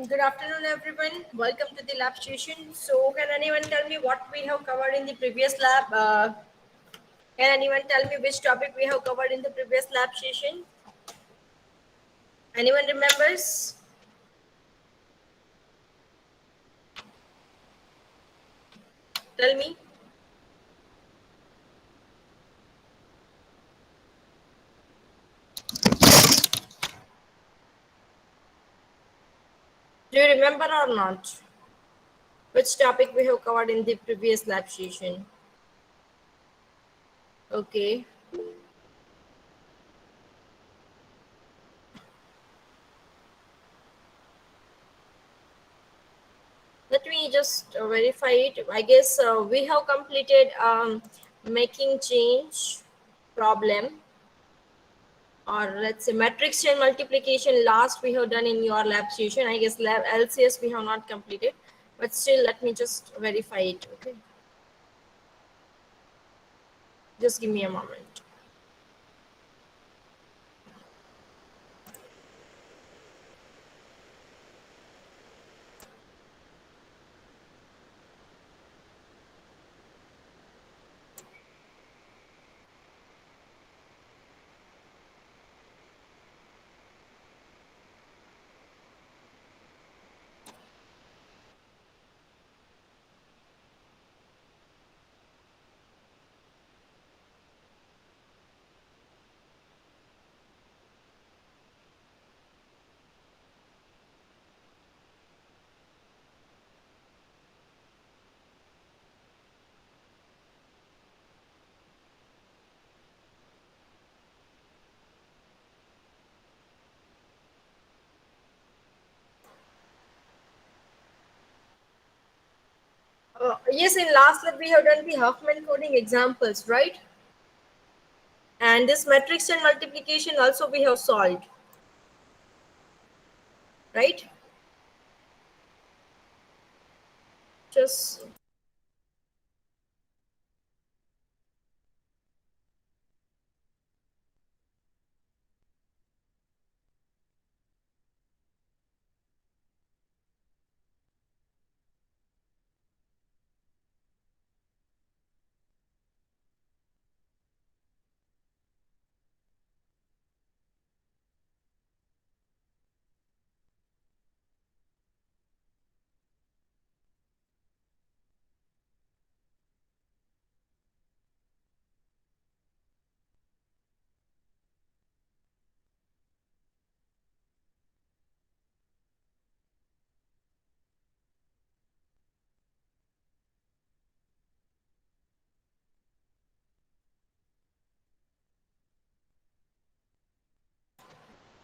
Good afternoon, everyone. Welcome to the lab session. So, can anyone tell me what we have covered in the previous lab? Can anyone tell me which topic we have covered in the previous lab session? Anyone remembers? Tell me. Do you remember or not? Which topic we have covered in the previous lab session? Okay. Let me just verify it. I guess we have completed making change problem, or let's say matrix chain multiplication. Last we have done in your lab session. I guess lab LCS we have not completed, but still let me just verify it. Okay, just give me a moment. Yes, in last lab we have done the Huffman coding examples, right? And this matrix chain multiplication also we have solved, right? Just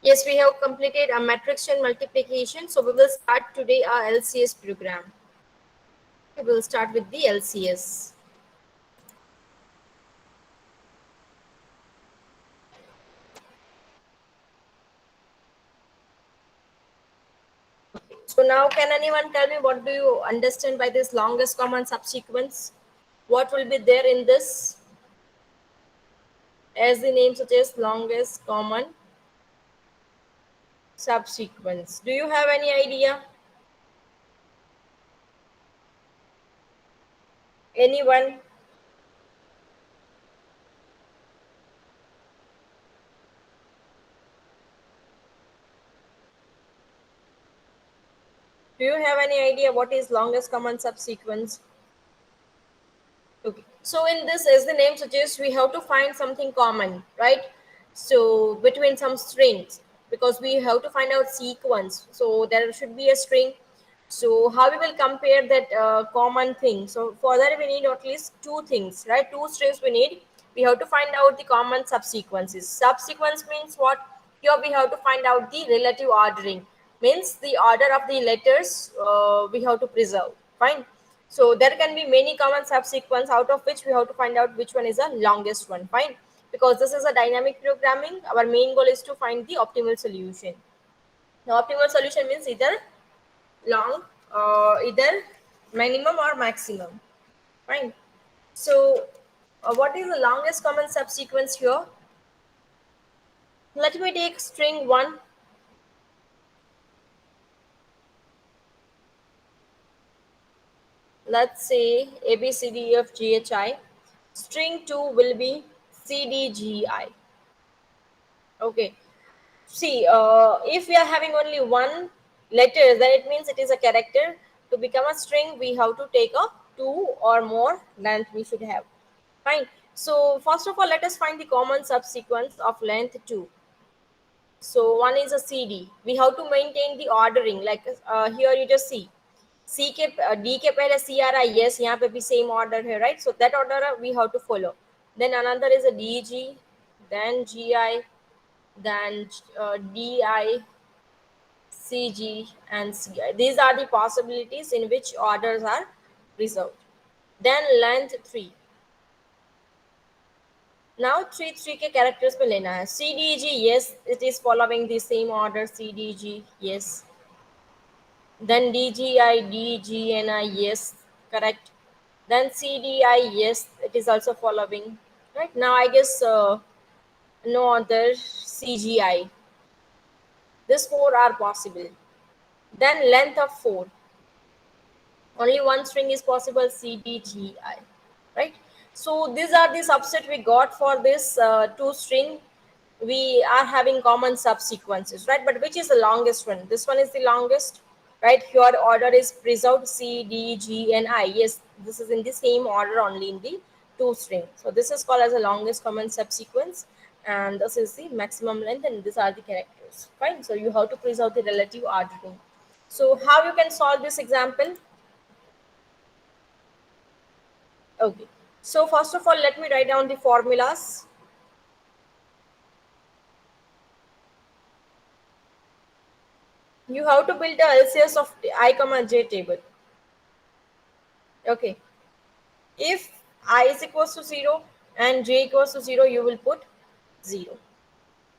yes, we have completed a matrix chain multiplication. So we will start today our LCS program. We will start with the LCS. So now can anyone tell me what do you understand by this longest common subsequence? What will be there in this? As the name suggests, longest common subsequence. Do you have any idea? Anyone? Do you have any idea what is longest common subsequence? Okay. So in this, as the name suggests, we have to find something common, right? So between some strings, because we have to find out sequence. So there should be a string. So how we will compare that common thing? So for that we need at least two things, right? Two strings we need. We have to find out the common subsequences. Subsequence means what? Here we have to find out the relative ordering. Means the order of the letters we have to preserve. Fine. So there can be many common subsequence, out of which we have to find out which one is the longest one. Fine. Because this is a dynamic programming, our main goal is to find the optimal solution. The optimal solution means either long, either minimum or maximum. Fine. So what is the longest common subsequence here? Let me take string 1. let's say a b c d e f g h I. String 2 will be c d g I. Okay. See, if we are having only one letter, then it means it is a character. To become a string, we have to take a two or more length we should have. Fine. So first of all, let us find the common subsequence of length 2. So one is a CD. We have to maintain the ordering. Like here you just see. C के D के पहले CRI, yes, यहाँ पे भी same order है, right? So that order we have to follow. Then another is a DG, then GI, then DI, CG, and CI. These are the possibilities in which orders are reserved. Then length 3. Now 3 के characters पे लेना है. CDG, yes, it is following the same order. CDG, yes. Then DGI, DGNI, yes, correct. Then CDI, yes, it is also following. Right now, I guess no other CGI. These four are possible. Then length of 4. Only one string is possible, CDGI, right? So these are the subset we got for this two string. We are having common subsequences, right? But which is the longest one? This one is the longest, right? Your order is preserved, C, D, G, and I. Yes, this is in the same order only in the two string. So this is called as the longest common subsequence, and this is the maximum length, and these are the characters. Fine. So you have to preserve the relative ordering. So how you can solve this example? Okay. So first of all, let me write down the formulas. You have to build the LCS of I comma j table. Okay. If I is equals to 0 and j equals to 0, you will put 0.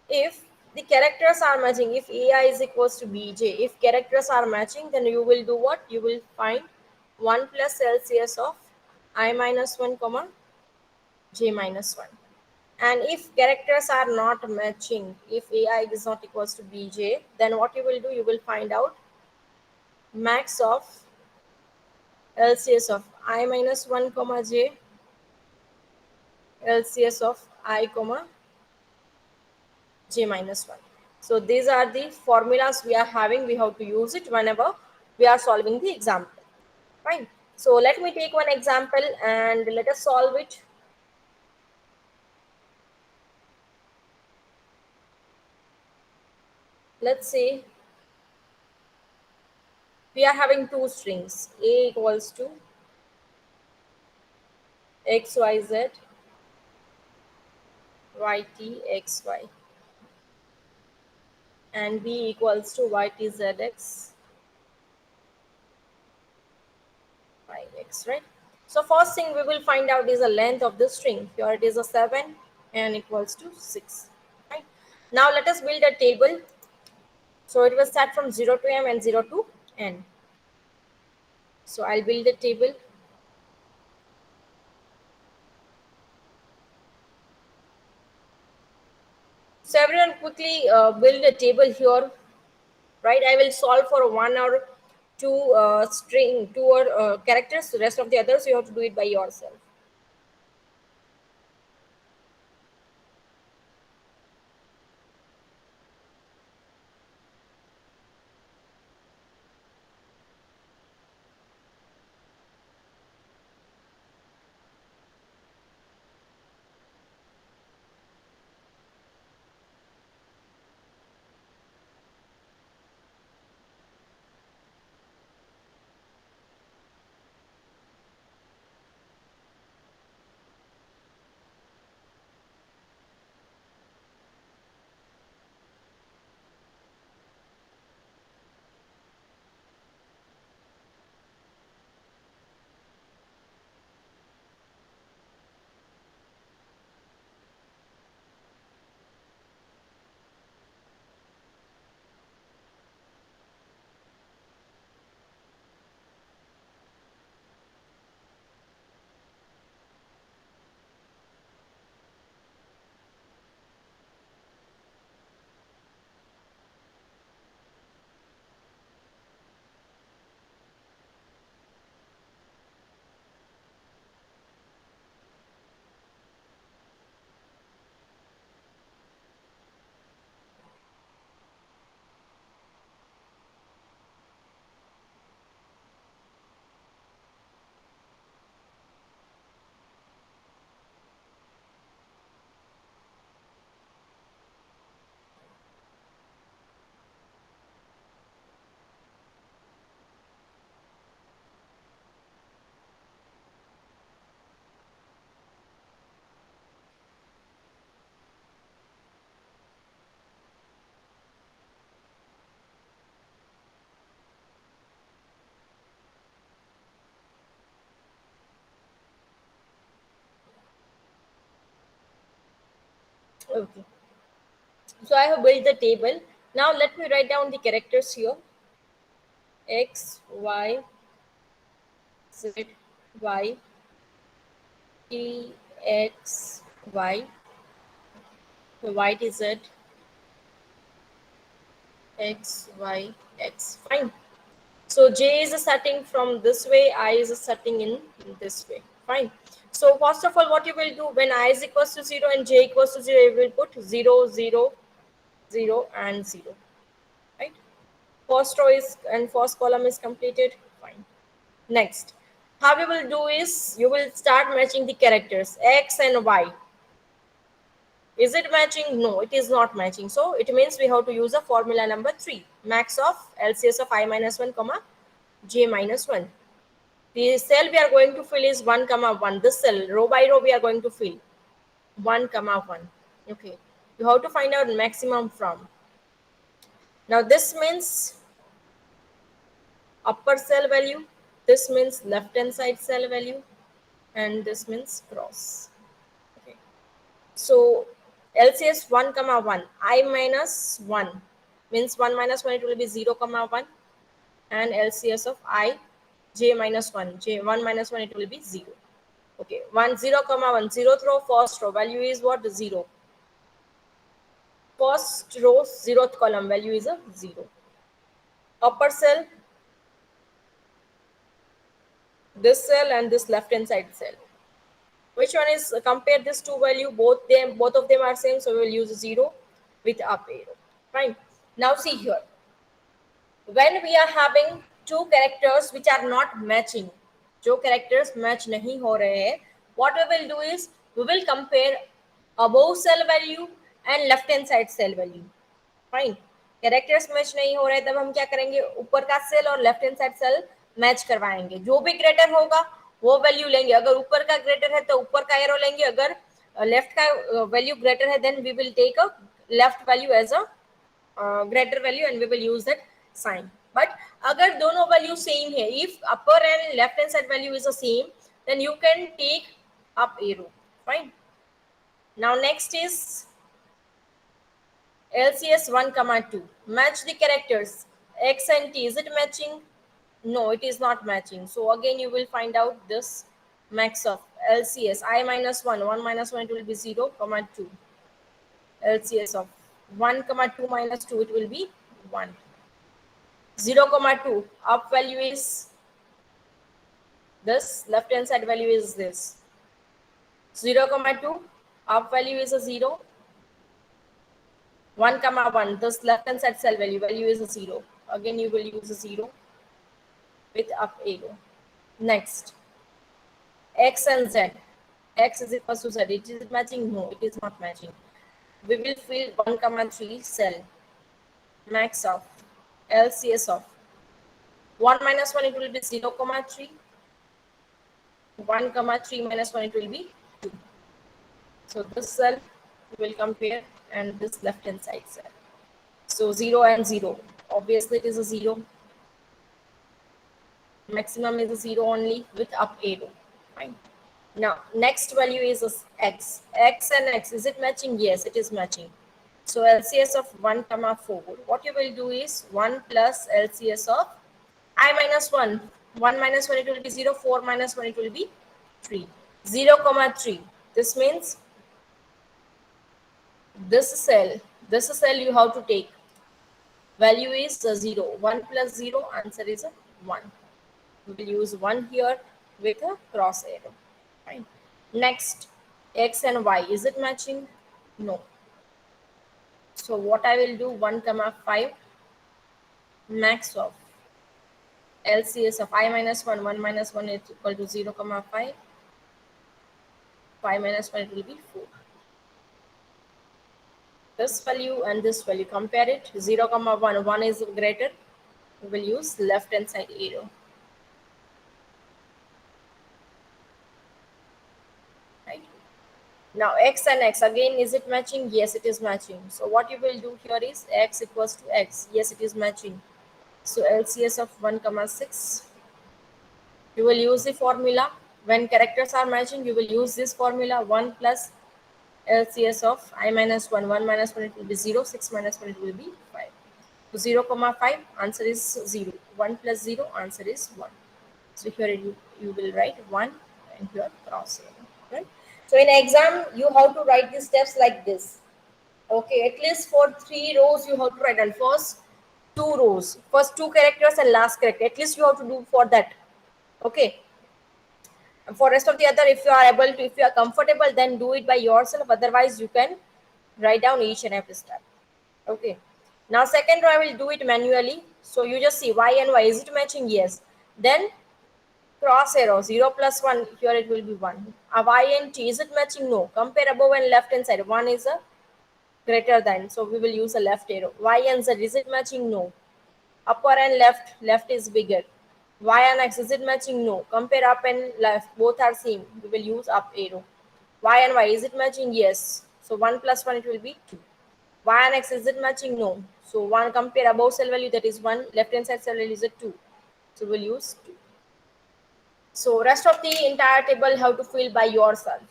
If the characters are matching, if AI is equals to bj, if characters are matching, then you will do what? You will find 1 plus LCS of I minus 1 comma j minus 1. And if characters are not matching, if AI is not equals to bj, then what you will do, you will find out max of LCS of I minus 1 comma j, LCS of I comma j minus 1. So these are the formulas we are having. We have to use it whenever we are solving the example. Fine. So let me take one example and let us solve it. Let's say we are having two strings. A equals to xyz, ytxy, and b equals to ytzx, yx, right? So first thing we will find out is the length of the string. Here it is a 7 and equals to 6. Right? Now let us build a table. So it was start from 0 to m and 0 to n. So I'll build a table. So everyone quickly build a table here, right? I will solve for one or two two or characters. The rest of the others you have to do it by yourself. Okay, so I have built the table. Now let me write down the characters here. X, Y, Z, Y, T, X, Y, Y, T, Z, X, Y, X. Fine. So J is setting from this way, I is setting in this way. Fine. So first of all, what you will do when I is equals to 0 and J equals to 0, you will put 0, 0, 0 and 0. Right. First row is and first column is completed. Fine. Next, how you will do is you will start matching the characters X and Y. Is it matching? No, it is not matching. So it means we have to use a formula number 3. Max of LCS of I minus 1 comma J minus 1. The cell we are going to fill is 1 comma 1. This cell row by row we are going to fill 1 comma 1. Okay, you have to find out maximum from. Now this means upper cell value, this means left hand side cell value, and this means cross. Okay, so LCS 1 comma 1, I minus 1 means 1 minus 1, it will be 0 comma 1, and LCS of I J minus 1, J 1 minus 1, it will be 0. Okay, 1 0 comma 1, 0th row, first row value is what? 0. First row 0th column value is a 0. Upper cell, this cell and this left hand side cell. Which one is, compare this two value, both of them are same, so we will use 0 with up arrow. Fine. Now see here, when we are having two characters which are not matching, जो characters match नहीं हो रहे हैं, what we will do is we will compare above cell value and left hand side cell value. Fine, characters match नहीं हो रहे तब हम क्या करेंगे, ऊपर का सेल और left hand side cell match करवाएंगे, जो भी ग्रेटर होगा वो वैल्यू लेंगे, अगर ऊपर का ग्रेटर है तो ऊपर का एरो लेंगे, अगर लेफ्ट का वैल्यू ग्रेटर है then we will take a left value as a greater value and we will use that sign. But agar dono value same hai, if upper and left hand side value is the same, then you can take up arrow. Fine. Now next is LCS 1 comma 2. Match the characters X and T. Is it matching? No, it is not matching. So again you will find out this max of LCS I minus 1, 1 minus 1, it will be 0 comma 2. LCS of 1 comma 2 minus 2, it will be 1. 0 comma 2, up value is this, left hand side value is this. 0 comma 2, up value is a 0. 1 comma 1, this left hand side cell value is a 0. Again you will use a 0 with up arrow. Next, X and Z. X is equal to Z. It is matching? No, it is not matching. We will fill 1 comma 3 cell. Max of LCS of 1 minus 1, it will be 0 comma 3. 1 comma 3 minus 1, it will be 2. So this cell we will compare and this left hand side cell. So 0 and 0. Obviously it is a 0. Maximum is a 0 only with up arrow. Fine. Now next value is X. X and X, is it matching? Yes, it is matching. So LCS of 1 comma 4. What you will do is 1 plus LCS of I minus 1. 1 minus 1, it will be 0. 4 minus 1, it will be 3. 0 comma 3. This means this cell you have to take. Value is 0. 1 plus 0, answer is a 1. We will use 1 here with a cross arrow. Fine. Next, X and Y, is it matching? No. So what I will do, 1 comma 5, max of LCS of I minus 1, 1 minus 1 is equal to 0 comma 5. 5 minus 1, it will be 4. This value and this value, compare it. 0 comma 1, 1 is greater. We will use left hand side arrow. Right. Now X and X, again, is it matching? Yes, it is matching. So what you will do here is X equals to X. Yes, it is matching. So LCS of 1 comma 6. You will use the formula. When characters are matching, you will use this formula. 1 plus LCS of I minus 1, 1 minus 1 it will be 0, 6 minus 1 it will be 5. So 0 comma 5 answer is 0, 1 plus 0 answer is 1. So here you will write 1 and here cross arrow, right? So in exam you have to write the steps like this. Okay, at least for 3 rows you have to write, and first 2 rows, first 2 characters and last character. At least you have to do for that. Okay. And for rest of the other, if you are able to, if you are comfortable, then do it by yourself. Otherwise, you can write down each and every step. Okay. Now second row I will do it manually. So you just see y and y. Is it matching? Yes. Then cross arrow 0 plus 1. Here it will be 1. Y and t, is it matching? No. Compare above and left hand side. 1 is a greater than, so we will use a left arrow. Y and z, is it matching? No. Upper and left is bigger. Y and x, is it matching? No. Compare up and left, both are same, we will use up arrow. Y and y, is it matching? Yes. So 1 plus 1 it will be 2. Y and x, is it matching? No. So 1, compare above cell value, that is 1, left hand side cell value is a 2, so we'll use 2. So rest of the entire table have to fill by yourself.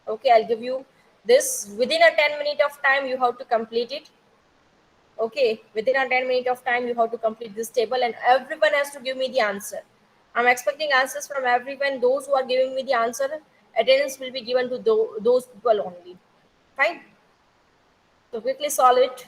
Okay, I'll give you this within a 10 minute of time, you have to complete it. Okay, within a 10 minute of time you have to complete this table, and everyone has to give me the answer. I'm expecting answers from everyone. Those who are giving me the answer, attendance will be given to those people only. Fine. So quickly solve it.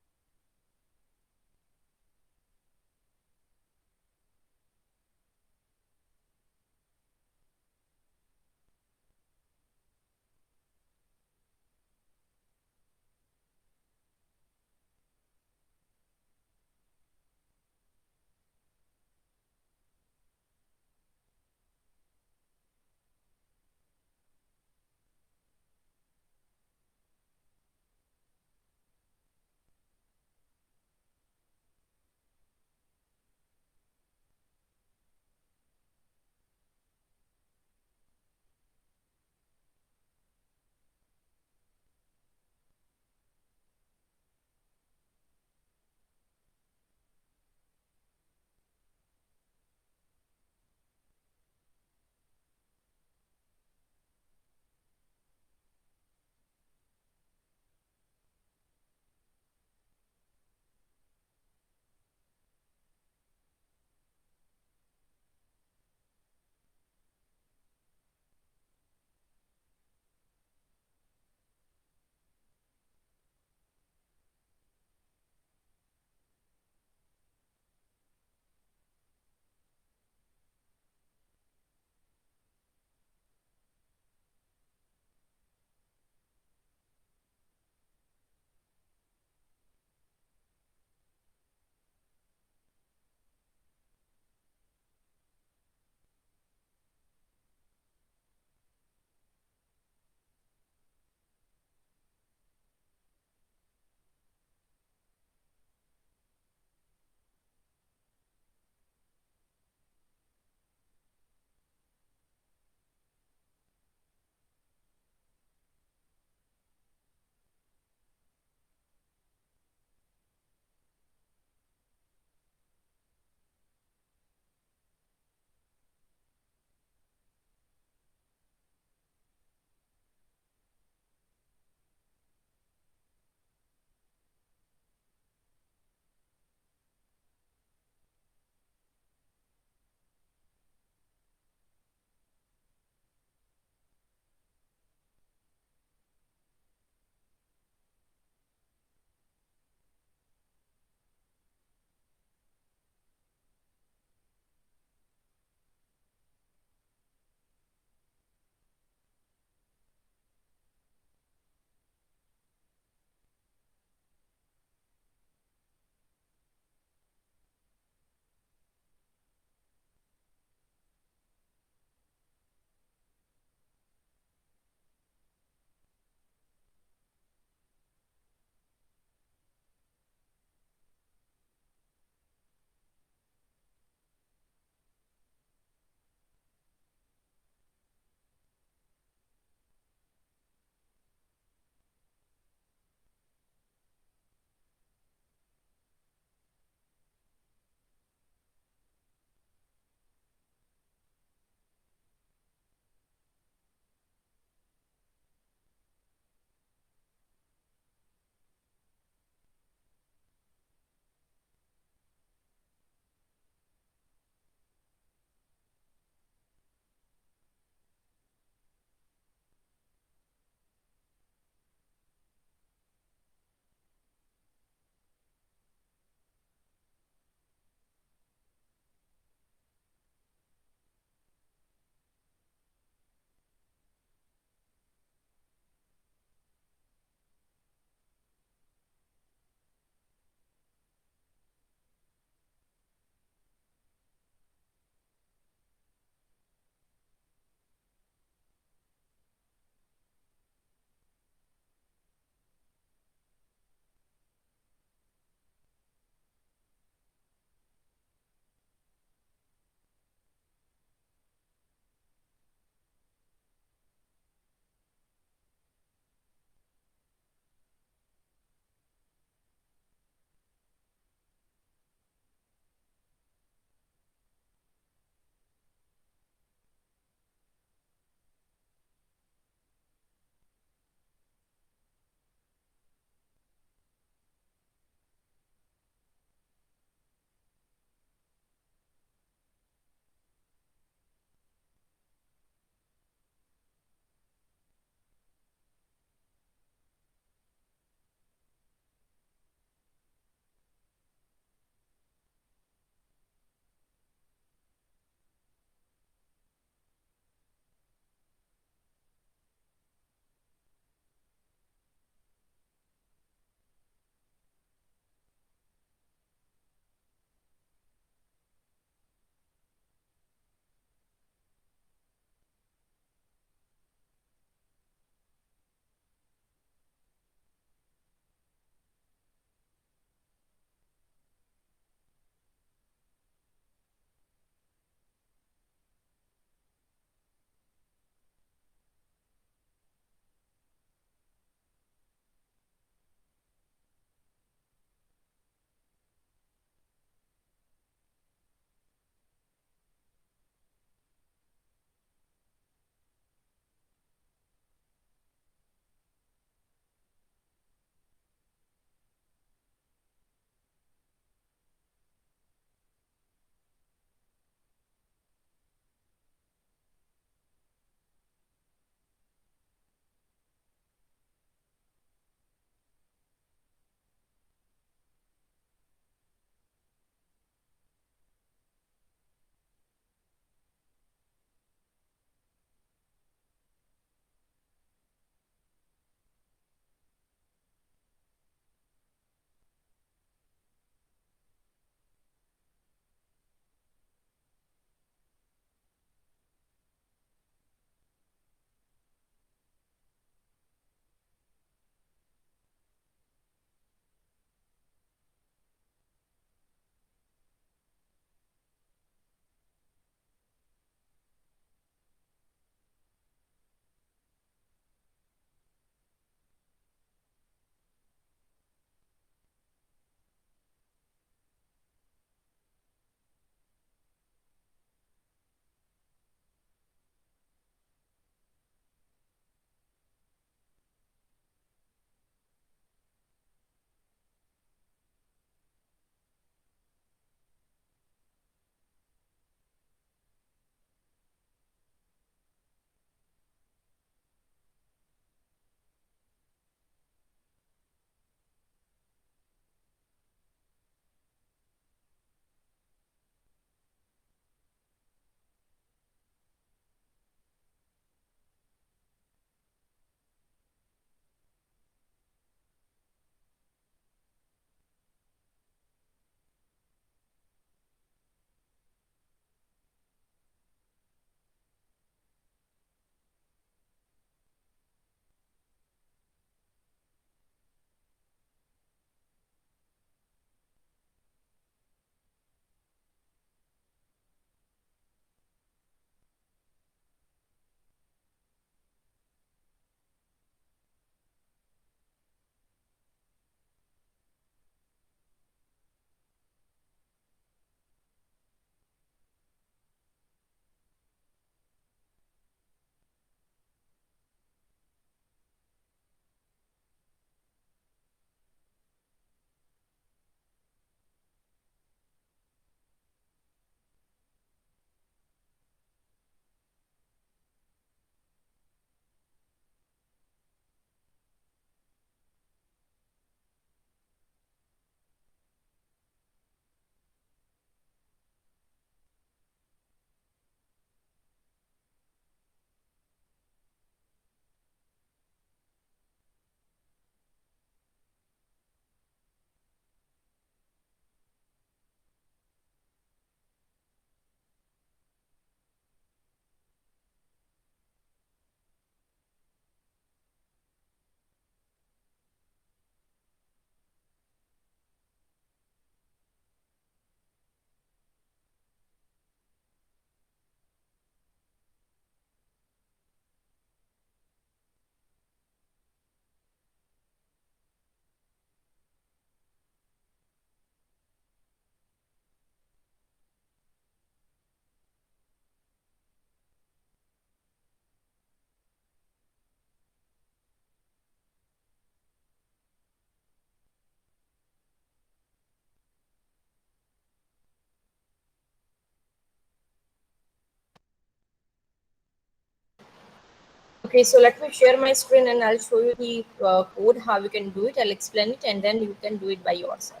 Okay, so let me share my screen and I'll show you the code, how you can do it. I'll explain it and then you can do it by yourself.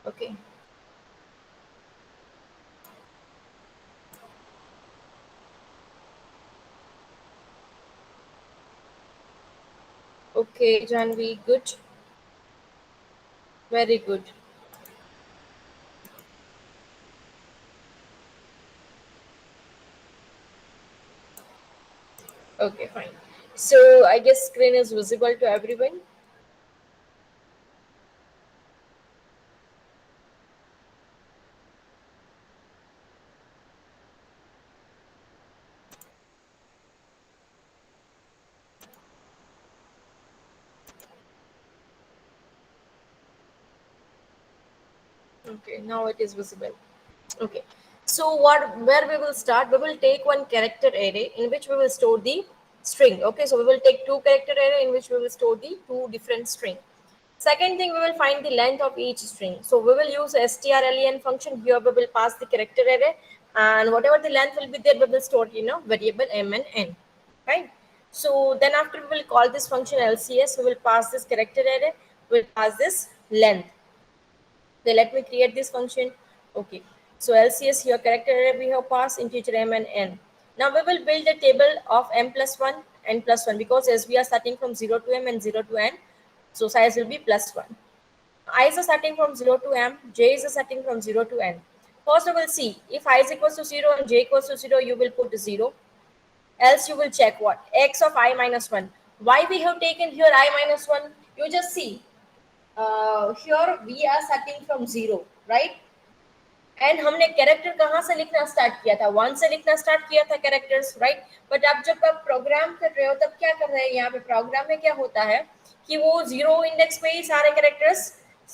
Okay. Okay, Janvi, good. Very good. Okay, fine. So I guess screen is visible to everyone. Okay, now it is visible. Okay. So where we will start, we will take one character array in which we will store the string. Okay, so we will take two character array in which we will store the two different string. Second thing, we will find the length of each string. So we will use strlen function. Here we will pass the character array, and whatever the length will be there, we will store variable m and n. Right. So then after we will call this function lcs. We will pass this character array. We will pass this length. Okay, let me create this function. Okay, so LCS here character array we have passed integer m and n. Now we will build a table of m plus 1 n plus 1 because as we are starting from 0 to m and 0 to n, so size will be plus 1. I is starting from 0 to m, j is starting from 0 to n. First we will see if I is equals to 0 and j equals to 0, you will put 0. Else you will check what? X of I minus 1. Why we have taken here I minus 1? You just see. Here we are starting from 0, right? And हमने character कहाँ से लिखना start किया था, one से लिखना start किया था कैरेक्टर्स, राइट? बट अब जब आप प्रोग्राम कर रहे हो तब क्या कर रहे हैं, यहाँ पे प्रोग्राम में क्या होता है कि वो जीरो इंडेक्स पे ही सारे कैरेक्टर्स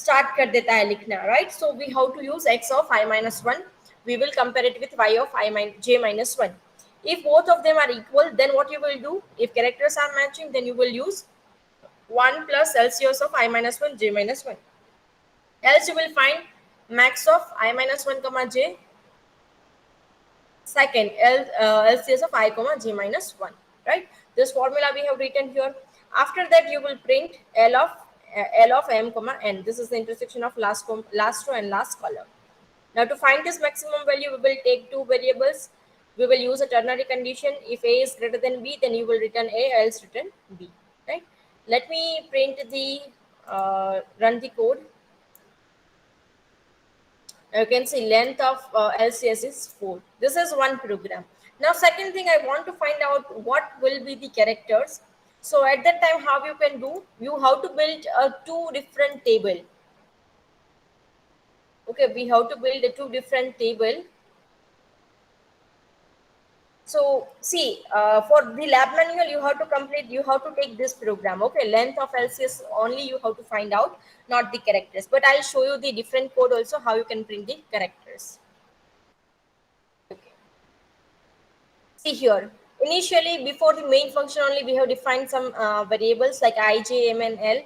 स्टार्ट कर देता है लिखना, right? So we how to use x of i minus one, we will compare it with y of j minus 1. If both of them are equal, then what you will do, if characters are matching, then you will use 1 plus LCS of I minus 1 j minus 1. Else you will find max of I minus 1 comma j, second LCS of I comma j minus 1, right? This formula we have written here. After that you will print L of m comma n. This is the intersection of last row and last column. Now to find this maximum value, we will take two variables. We will use a ternary condition. If a is greater than b, then you will return a, else return b, right? Let me print the run the code. You can see length of LCS is 4. This is one program. Now second thing, I want to find out what will be the characters. So at that time, how you can do, you have to build a two different table. Okay, we have to build a two different table. So see, for the lab manual, you have to complete, you have to take this program. Okay, length of LCS only you have to find out, not the characters. But I'll show you the different code also, how you can print the characters. Okay. See here, initially before the main function only, we have defined some variables like I, J, M, and L.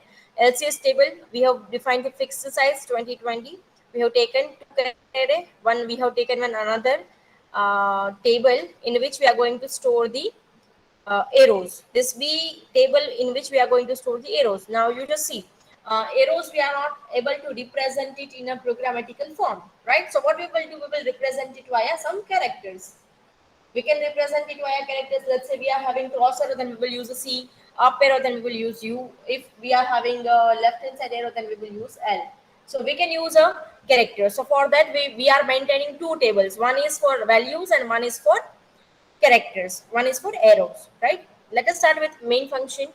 LCS table, we have defined the fixed size 2020. We have taken two character array. One we have taken one another table in which we are going to store the arrows. This B table in which we are going to store the arrows. Now you just see, arrows we are not able to represent it in a programmatical form, right? So what we will do, we will represent it via some characters. We can represent it via characters. Let's say we are having cross arrow, then we will use a C. Up arrow, then we will use U. If we are having a left hand side arrow, then we will use L. So we can use a character. So for that, we are maintaining two tables. One is for values and one is for characters. One is for arrows, right? Let us start with main function.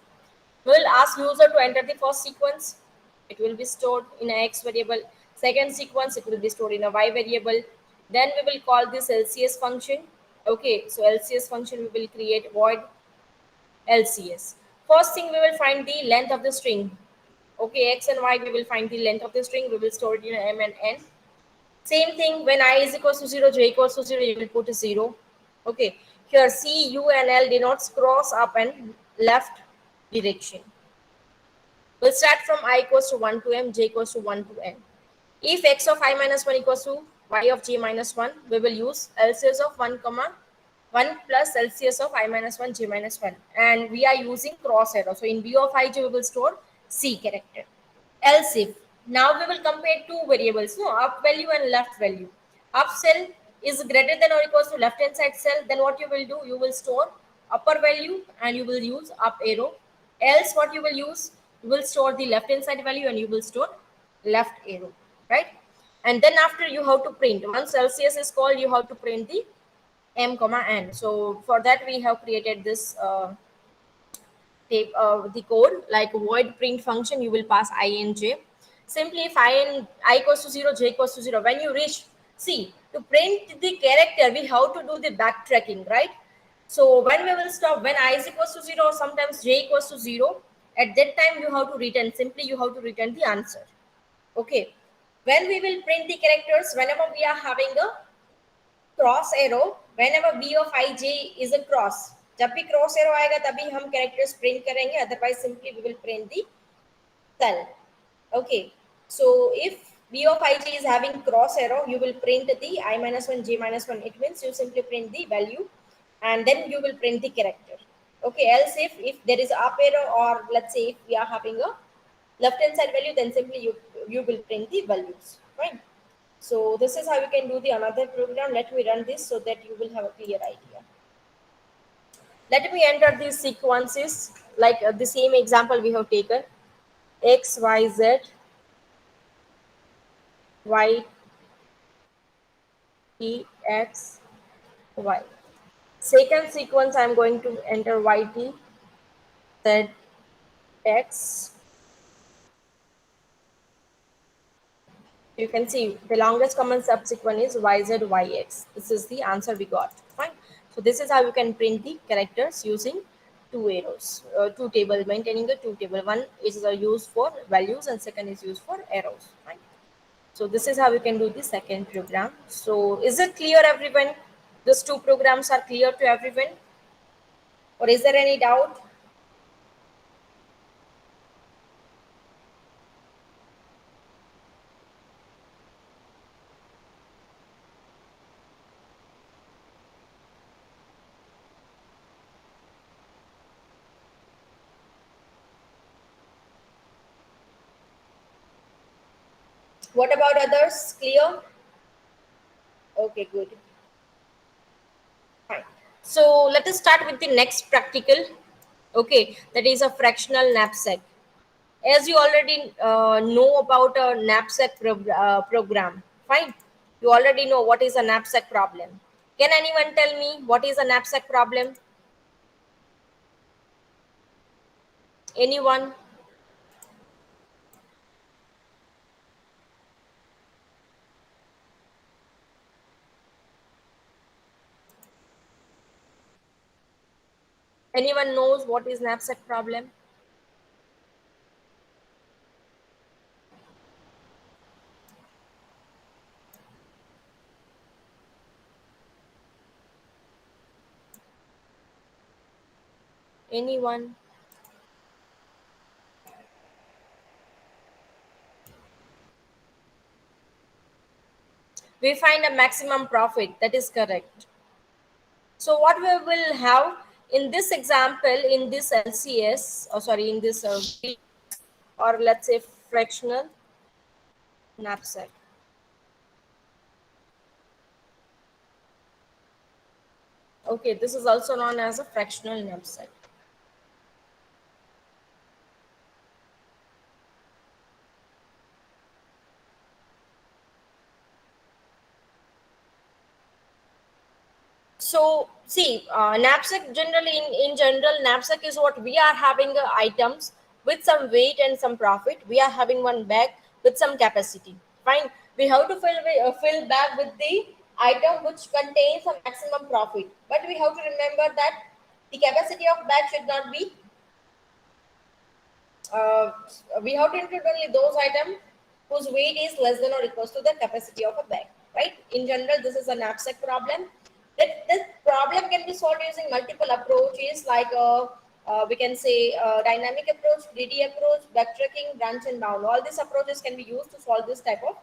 We will ask user to enter the first sequence. It will be stored in a x variable. Second sequence, it will be stored in a y variable. Then we will call this LCS function. Okay, so LCS function, we will create void LCS. First thing, we will find the length of the string. Okay, x and y, we will find the length of the string. We will store it in m and n. Same thing, when I is equals to 0, j equals to 0, you will put a 0. Okay, here C, U, and L denotes cross up and left direction. We'll start from I equals to 1 to m, j equals to 1 to n. If x of I minus 1 equals to y of j minus 1, we will use LCS of 1 comma 1 plus LCS of I minus 1 j minus 1, and we are using cross arrow. So in v of ij we will store c character. Else if, now we will compare two variables, no, up value and left value. Up cell is greater than or equals to left hand side cell, then what you will do, you will store upper value and you will use up arrow. Else what you will use, you will store the left hand side value and you will store left arrow, right? And then after you have to print, once LCS is called, you have to print the m comma n. So for that we have created this the code like void print function. You will pass I and j. Simply if I equals to 0, j equals to 0, when you reach, see, to print the character we have to do the backtracking, right? So when we will stop, when I is equals to 0, sometimes j equals to 0, at that time you have to return, simply you have to return the answer. Okay, when we will print the characters, whenever we are having a cross arrow, whenever b of ij is a cross, जब भी cross arrow आएगा तभी हम characters print करेंगे, otherwise simply we will print the cell. Okay, so if b of ij is having cross arrow, you will print the I minus 1 j minus 1. It means you simply print the value and then you will print the character. Okay, else if there is up arrow, or let's say if we are having a left hand side value, then simply you will print the values, right? So this is how you can do the another program. Let me run this so that you will have a clear idea. Let me enter these sequences like the same example we have taken: x, y, z, y, t, x, y. Second sequence I am going to enter y, t, z, x. You can see the longest common subsequent is yz, yx. This is the answer we got. Fine. So this is how you can print the characters using two arrows, two table, maintaining the two table. One is used for values and second is used for arrows. Fine. So this is how you can do the second program. So is it clear, everyone? These two programs are clear to everyone, or is there any doubt? What about others? Clear? Okay, good. Fine. So let us start with the next practical. Okay, that is a fractional knapsack. As you already know about a knapsack program, fine. You already know what is a knapsack problem. Can anyone tell me what is a knapsack problem? Anyone? Anyone knows what is knapsack problem? Anyone? We find a maximum profit. That is correct. So what we will have in this example, in this LCS, or sorry, in this or let's say fractional knapsack. Okay, this is also known as a fractional knapsack. So see, knapsack generally in general, knapsack is what we are having items with some weight and some profit. We are having one bag with some capacity. Fine. We have to fill bag with the item which contains a maximum profit. But we have to remember that the capacity of bag should not be uh, we have to include only those items whose weight is less than or equals to the capacity of a bag, right? In general, this is a knapsack problem. This problem can be solved using multiple approaches like we can say dynamic approach, DD approach, backtracking, branch and bound. All these approaches can be used to solve this type of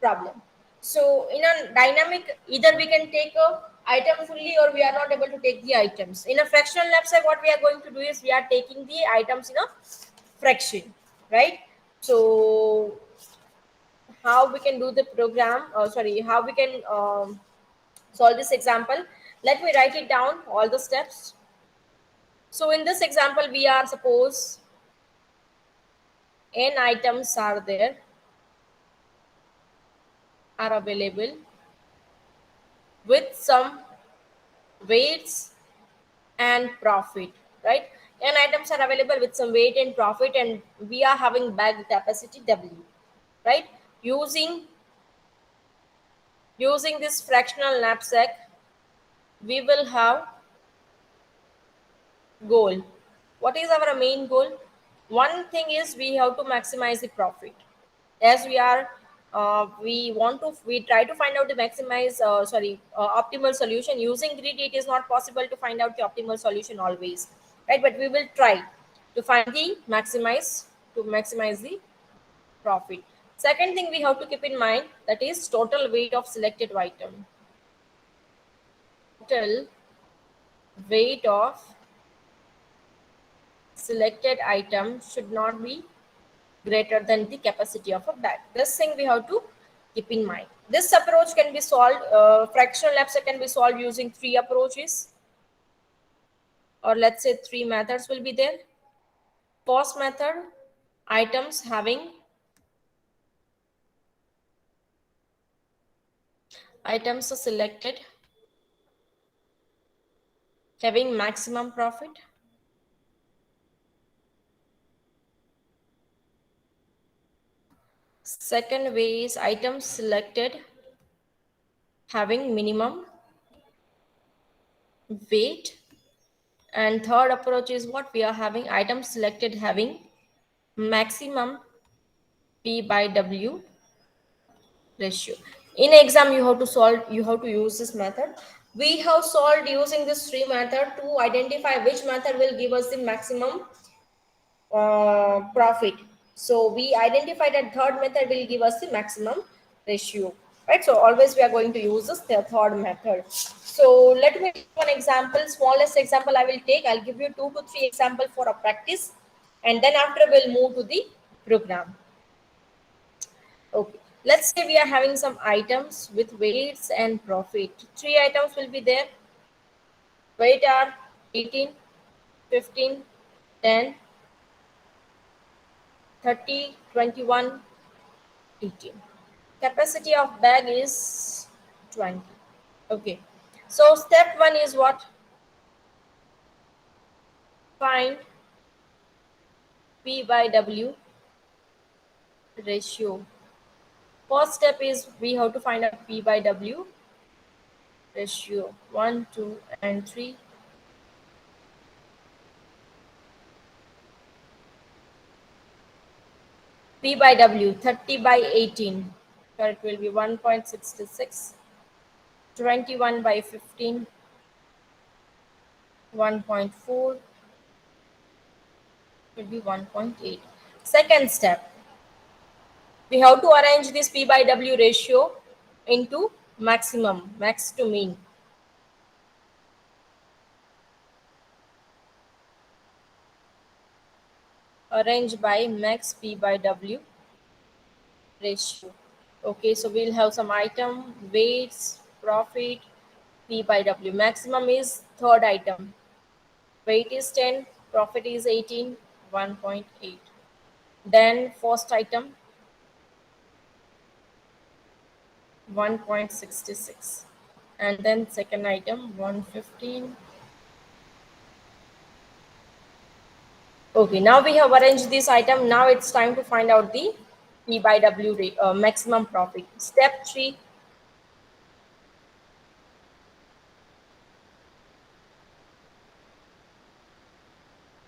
problem. So in a dynamic, either we can take a item fully, or we are not able to take the items. In a fractional knapsack, what we are going to do is we are taking the items in a fraction, right? So how we can do the program, sorry, how we can solve this example. Let me write it down, all the steps. So in this example, we are suppose n items are there, are available with some weights and profit, right? N items are available with some weight and profit, and we are having bag capacity W, right? Using this fractional knapsack, we will have goal. What is our main goal? One thing is we have to maximize the profit. As we are, we try to find out the maximize, optimal solution. Using grid, it is not possible to find out the optimal solution always, right? But we will try to find the maximize the profit. Second thing we have to keep in mind, that is total weight of selected item. Total weight of selected item should not be greater than the capacity of a bag. This thing we have to keep in mind. This approach can be solved, fractional knapsack can be solved using three approaches, or let's say three methods will be there. First method, items are selected having maximum profit. Second way is items selected having minimum weight. And third approach is what we are having, items selected having maximum P by W ratio. In exam, you have to use this method. We have solved using this three method to identify which method will give us the maximum profit. So we identified that third method will give us the maximum ratio, right? So always we are going to use this the third method. So let me give one example, smallest example I will take. I'll give you 2 to 3 example for a practice, and then after we'll move to the program. Okay, let's say we are having some items with weights and profit. Three items will be there. Weight are 18, 15, 10, 30, 21, 18. Capacity of bag is 20. Okay. So step one is what? Find P by W ratio. First step is we have to find out P by W ratio. 1, 2, and 3. P by W, 30 by 18. So it will be 1.66. 21 by 15. 1.4 will be 1.8. Second step, we have to arrange this P by W ratio into maximum, max to mean. Arrange by max P by W ratio. Okay, so we'll have some item, weights, profit, P by W. Maximum is third item. Weight is 10, profit is 18, 1.8. Then first item, 1.66. And then second item, 115. Okay, now we have arranged this item. Now it's time to find out the P by W rate, maximum profit. Step 3.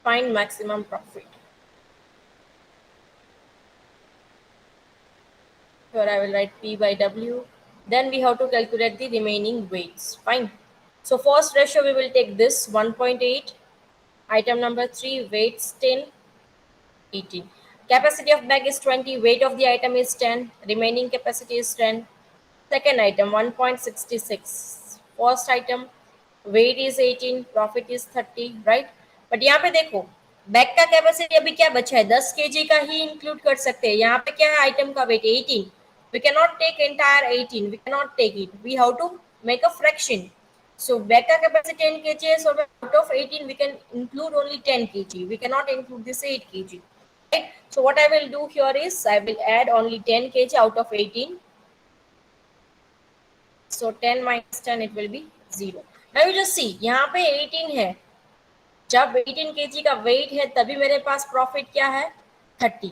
Find maximum profit. Here I will write P by W. Then we have to calculate the remaining weights. Fine. So first ratio we will take this 1.8. Item number 3, weights 10, 18. Capacity of bag is 20. Weight of the item is 10. Remaining capacity is 10. Second item 1.66. First item, weight is 18, profit is 30, right. But यहाँ पे देखो bag का capacity अभी क्या बचा है, 10 kg का ही include कर सकते हैं। यहाँ पे क्या है, आइटम का wait 18, we cannot take entire 18, we cannot take it, we have to make a fraction. So bag का capacity 10 kg, so out of 18 we can include only 10 kg, we cannot include this 8 kg, right? So what I will do here is I will add only 10 kg out of 18. So 10 minus 10 it will be 0. Now you just see यहाँ पे 18 है, जब 18 kg का wait है तभी मेरे पास profit क्या है 30,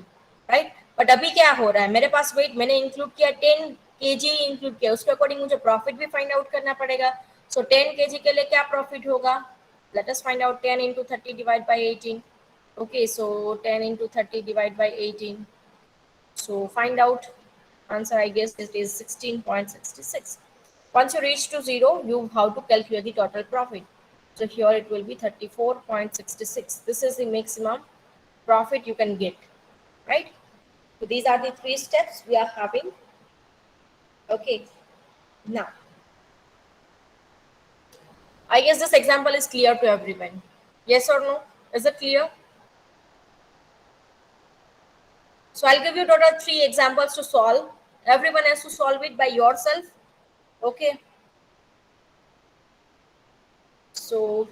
राइट। बट अभी क्या हो रहा है, मेरे पास वेट मैंने इंक्लूड किया 10 kg इंक्लूड किया, उसके अकॉर्डिंग मुझे प्रॉफिट भी फाइंड आउट करना पड़ेगा। सो 10 kg के लिए क्या प्रॉफिट होगा, let us find out 10 into 30 divide by 18। Okay, so 10 into 30 divide by 18, so find out answer, I guess it is 16.66. Once you reach to 0, you have to calculate the total profit. So here it will be 34.66. This is the maximum profit you can get, right? So these are the three steps we are having. Okay, now I guess this example is clear to everyone. Yes or no? Is it clear? So I'll give you total three examples to solve. Everyone has to solve it by yourself. Okay. So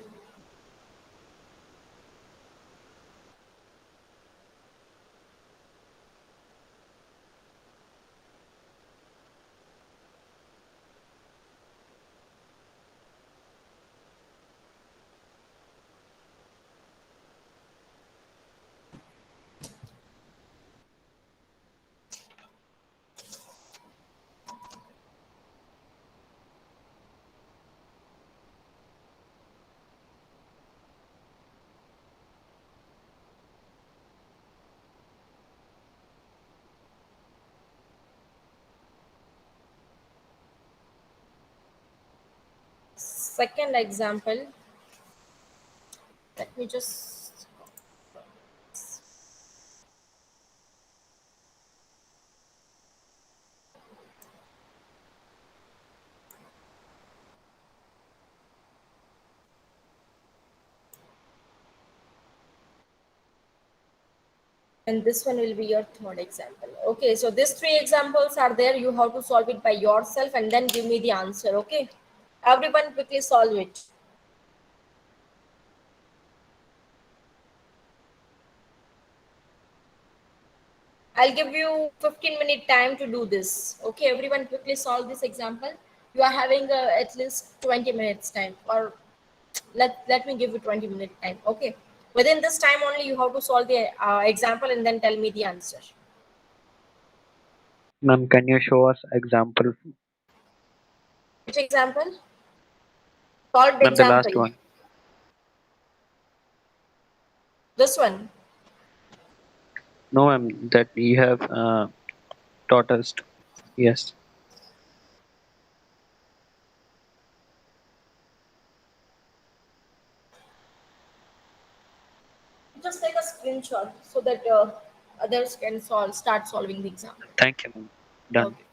second example, let me just, and this one will be your third example. Okay, so these three examples are there, you have to solve it by yourself and then give me the answer. Okay, everyone quickly solve it. I'll give you 15-minute time to do this. Okay, everyone quickly solve this example. You are having at least 20 minutes time, or let me give you 20-minute time. Okay, within this time only you have to solve the example and then tell me the answer. Ma'am, can you show us example? Which example? Solved Ma'am, the last example. one. This one. No, ma'am, that you have taught us. Yes. Just take a screenshot so that others can start solving the exam. Thank you, ma'am. Done. Okay.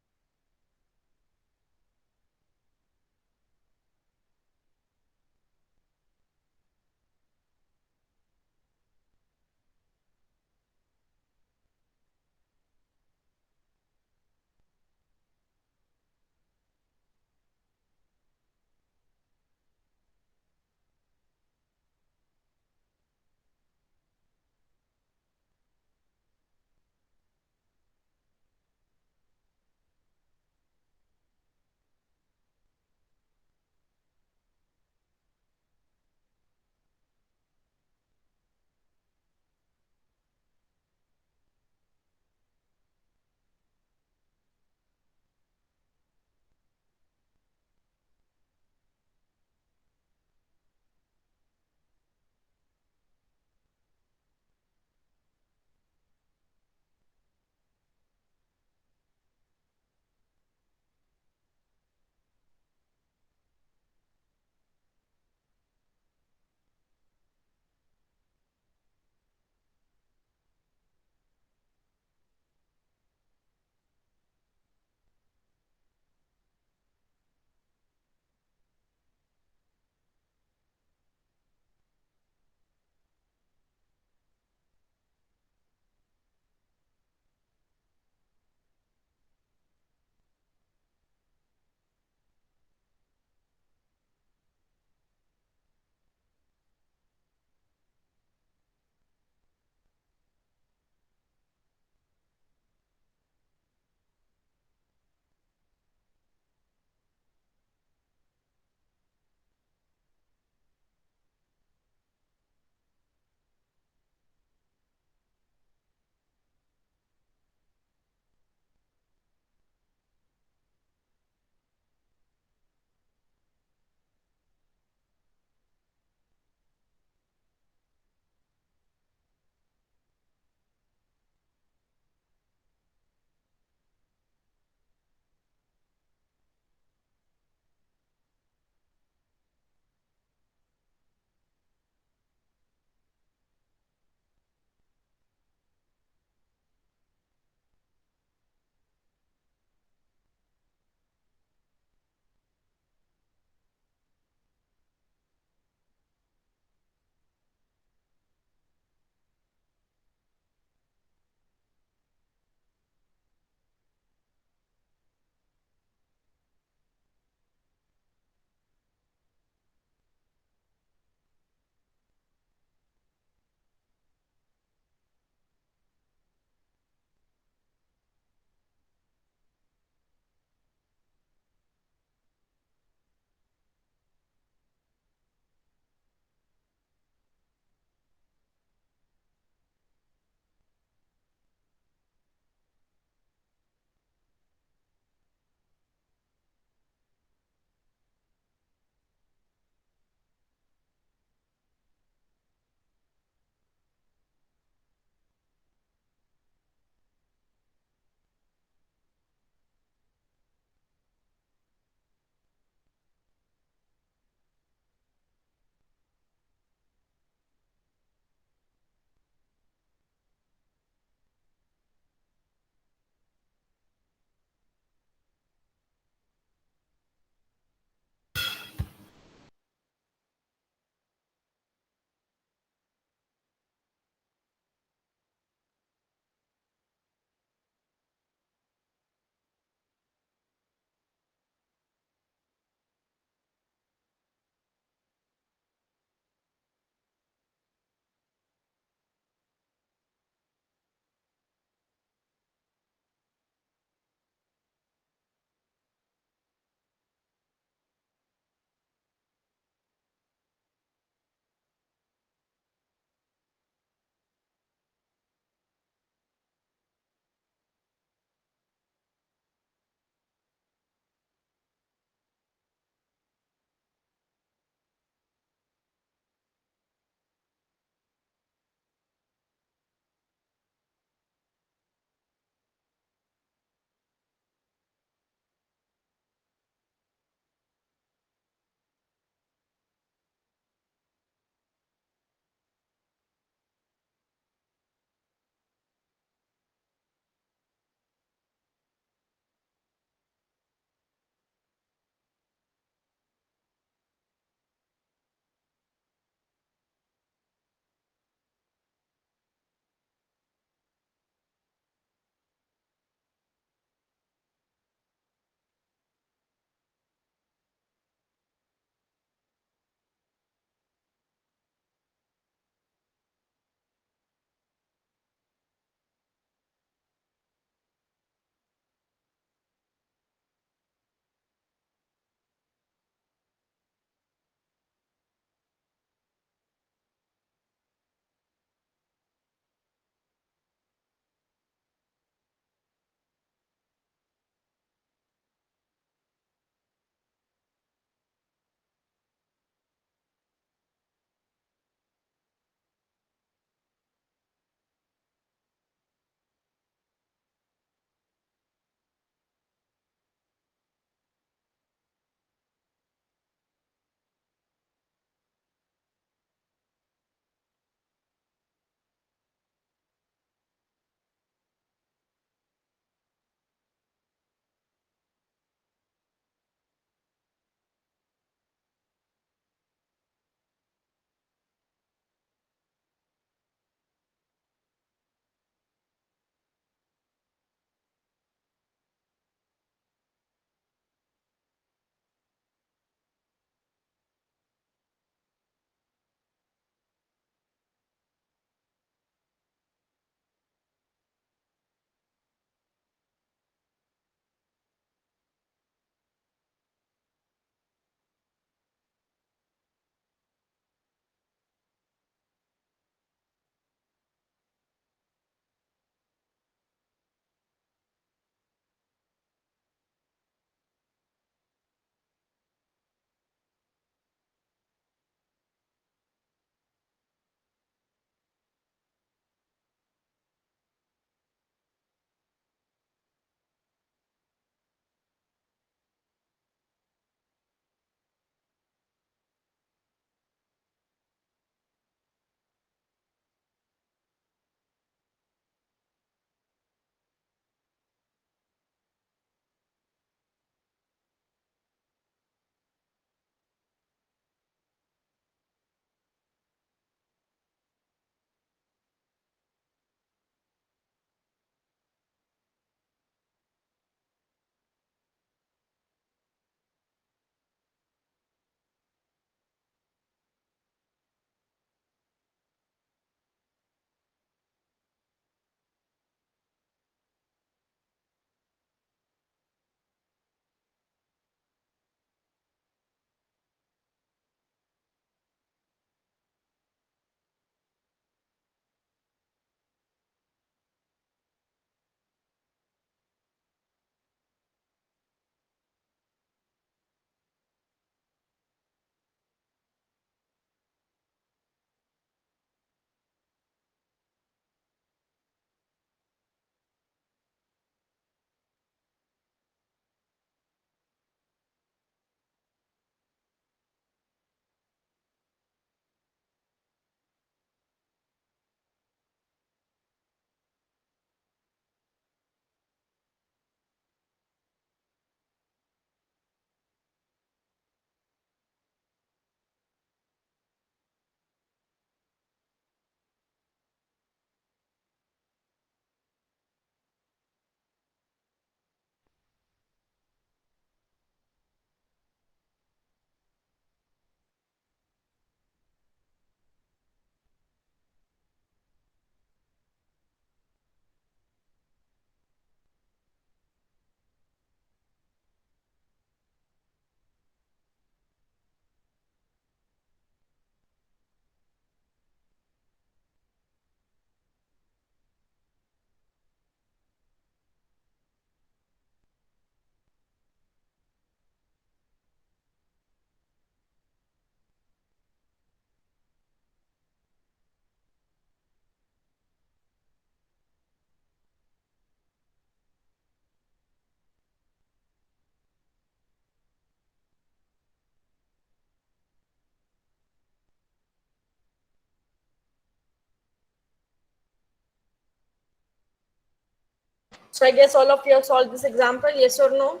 So I guess all of you have solved this example, yes or no?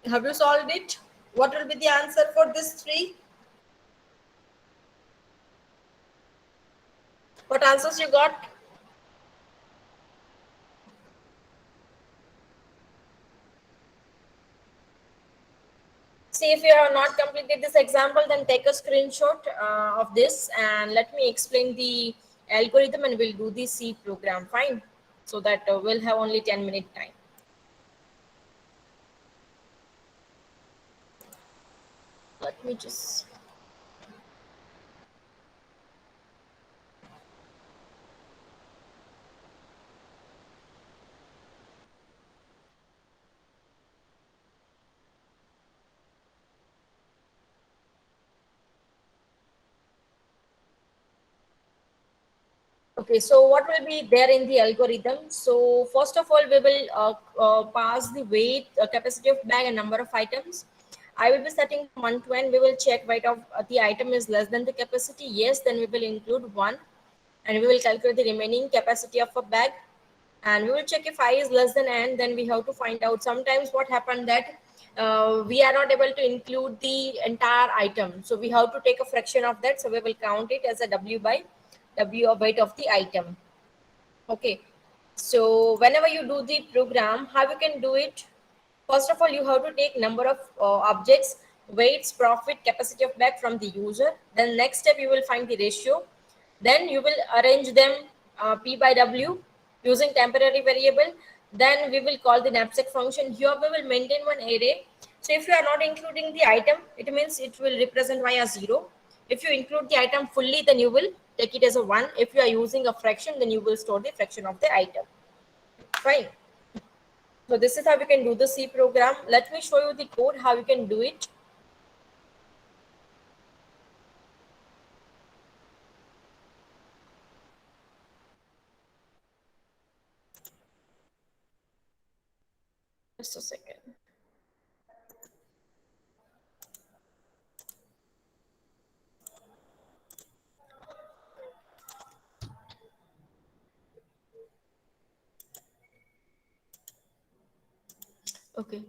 Have you solved it? What will be the answer for this three? What answers you got? See, if you have not completed this example, then take a screenshot of this and let me explain the algorithm and we'll do the C program. Fine. So that we'll have only 10-minute time. Let me just. Okay, so what will be there in the algorithm? So first of all, we will pass the weight, capacity of bag and number of items. I will be setting from 1 to n. We will check weight of the item is less than the capacity. Yes, then we will include 1 and we will calculate the remaining capacity of a bag. And we will check if I is less than n, then we have to find out. Sometimes what happened that we are not able to include the entire item. So we have to take a fraction of that. So we will count it as a w by w of weight of the item. Okay. So whenever you do the program, how you can do it? First of all, you have to take number of objects, weights, profit, capacity of bag from the user. Then next step, you will find the ratio. Then you will arrange them P by W using temporary variable. Then we will call the knapsack function. Here we will maintain one array. So if you are not including the item, it means it will represent y as 0. If you include the item fully, then you will take it as a 1. If you are using a fraction, then you will store the fraction of the item. Fine. So this is how you can do the C program. Let me show you the code, how you can do it. Just a second. Okay.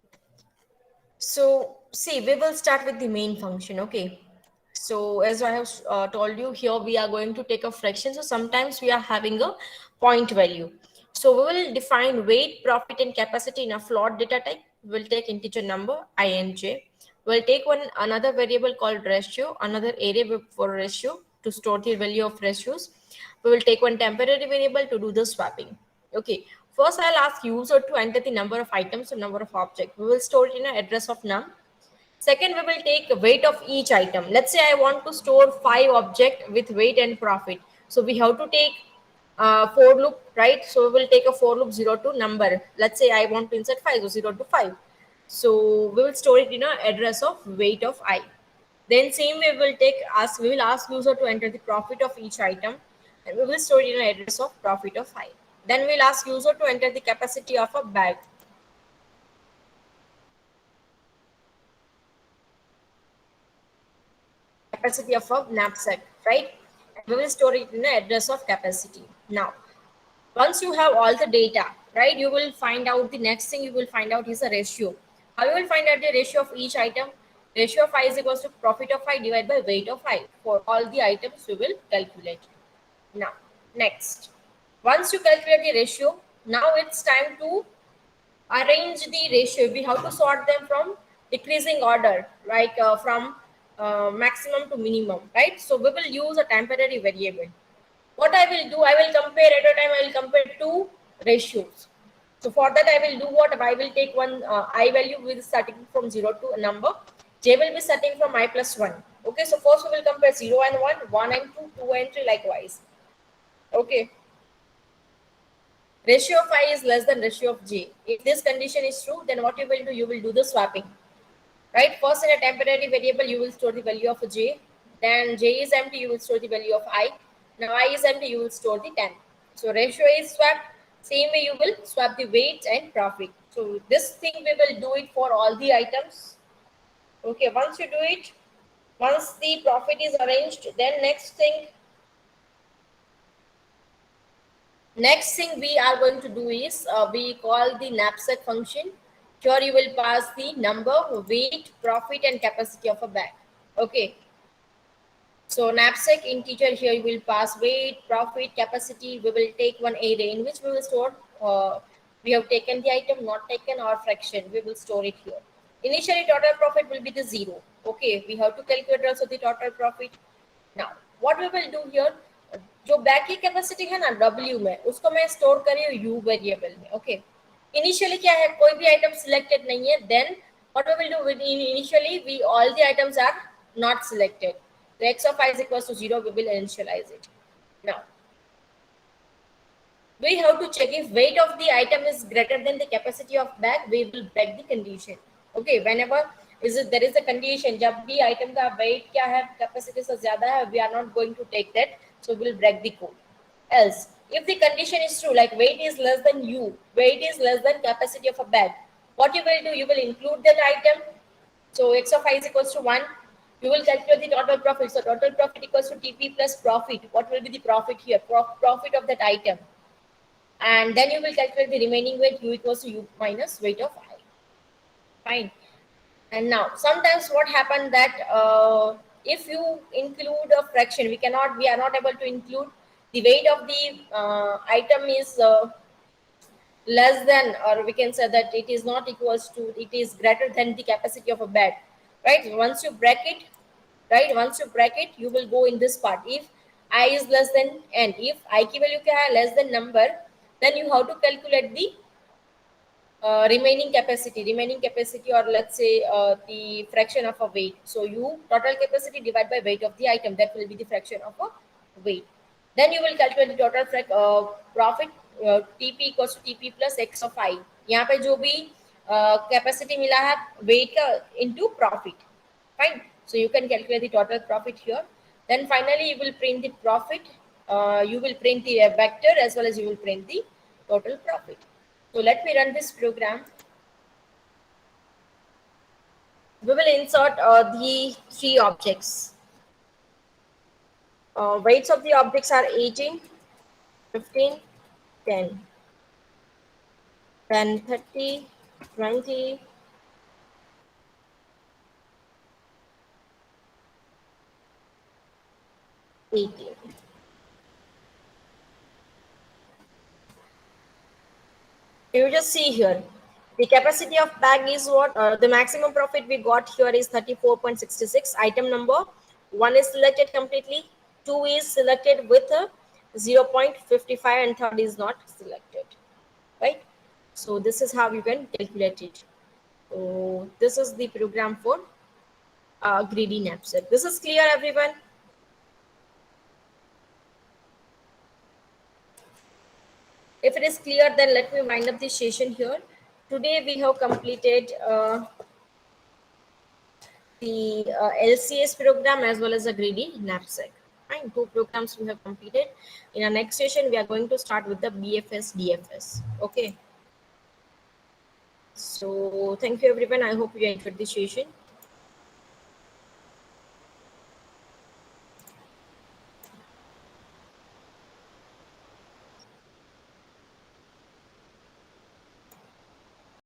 So see, we will start with the main function. Okay. So as I have told you here, we are going to take a fraction. So sometimes we are having a point value. So we will define weight, profit, and capacity in a float data type. We'll take integer number int. We'll take one another variable called ratio, another array for ratio to store the value of ratios. We will take one temporary variable to do the swapping. Okay. First, I'll ask user to enter the number of items or number of objects. We will store it in an address of num. Second, we will take weight of each item. Let's say I want to store 5 objects with weight and profit. So we have to take for loop, right? So we will take a for loop 0 to number. Let's say I want to insert 5, so 0 to 5. So we will store it in an address of weight of I. Then same way we will ask user to enter the profit of each item and we will store it in an address of profit of I. Then we'll ask user to enter the capacity of a bag, capacity of a knapsack, right? And we will store it in the address of capacity. Now, once you have all the data, right, you will find out the next thing you will find out is a ratio. How you will find out the ratio of each item? Ratio of I is equals to profit of I divided by weight of I. For all the items, we will calculate. Now, next, once you calculate the ratio, now it's time to arrange the ratio. We have to sort them from decreasing order, like from maximum to minimum, right? So we will use a temporary variable. What I will do, I will compare at a time, I will compare two ratios. So for that, I will do what? I will take one I value with starting from 0 to a number. J will be starting from I plus 1. Okay, so first we will compare 0 and 1, 1 and 2, 2 and 3 likewise. Okay, ratio of I is less than ratio of j. If this condition is true, then what you will do the swapping, right? First, in a temporary variable, you will store the value of j. Then j is empty, you will store the value of I. Now I is empty, you will store the 10. So ratio is swapped. Same way you will swap the weight and profit. So this thing we will do it for all the items. Okay, once you do it, once the profit is arranged, then next thing Next thing we are going to do is we call the knapsack function. Here you will pass the number, weight, profit, and capacity of a bag. Okay. So knapsack integer, here you will pass weight, profit, capacity. We will take one array in which we will store. We have taken the item, not taken, or fraction. We will store it here. Initially, total profit will be the 0. Okay, we have to calculate also the total profit. Now, what we will do here, जो bag की capacity है ना W में, उसको मैं store करी हूँ U variable में. ओके, इनिशियली क्या है, कोई भी आइटम सिलेक्टेड नहीं है. Then what we will do with initially, we all the items are not selected. The x of I is equals to 0, we will initialize it. Now, we have to check if weight of the item is greater than the capacity of bag, we will break the condition. Okay, whenever there is a condition, जब भी item का weight क्या है, capacity से ज़्यादा है, we are not going to take that, so we will break the code. Else, if the condition is true, like weight is less than U, weight is less than capacity of a bag, what you will do, you will include that item. So x of I is equals to 1. You will calculate the total profit. So total profit equals to TP plus profit. What will be the profit here? Profit of that item. And then you will calculate the remaining weight, U equals to U minus weight of I. Fine. And now sometimes what happened that if you include a fraction, we are not able to include the weight of the item is less than, or we can say that it is not equals to, it is greater than the capacity of a bed, right? Once you break it, right, once you break it, you will go in this part. If I is less than n, if I की value क्या है, less than number, then you have to calculate the remaining capacity, or let's say the fraction of a weight. So you total capacity divided by weight of the item, that will be the fraction of a weight. Then you will calculate the total profit, TP equals to TP plus x of I. यहाँ पे जो भी capacity मिला है weight का into profit. Fine. So you can calculate the total profit here. Then finally you will print the profit. You will print the vector as well as you will print the total profit. So let me run this program. We will insert the three objects. Weights of the objects are 18, 15, 10. Then 30, 20, 18. You just see here. The capacity of bag is what? The maximum profit we got here is 34.66. Item number 1 is selected completely. 2 is selected with a 0.55 and third is not selected. Right? So this is how you can calculate it. So this is the program for greedy knapsack. This is clear, everyone? If it is clear, then let me wind up the session here. Today we have completed the LCS program as well as a greedy knapsack. Fine, 2 programs we have completed. In our next session, we are going to start with the BFS DFS. Okay. So thank you, everyone. I hope you enjoyed the session.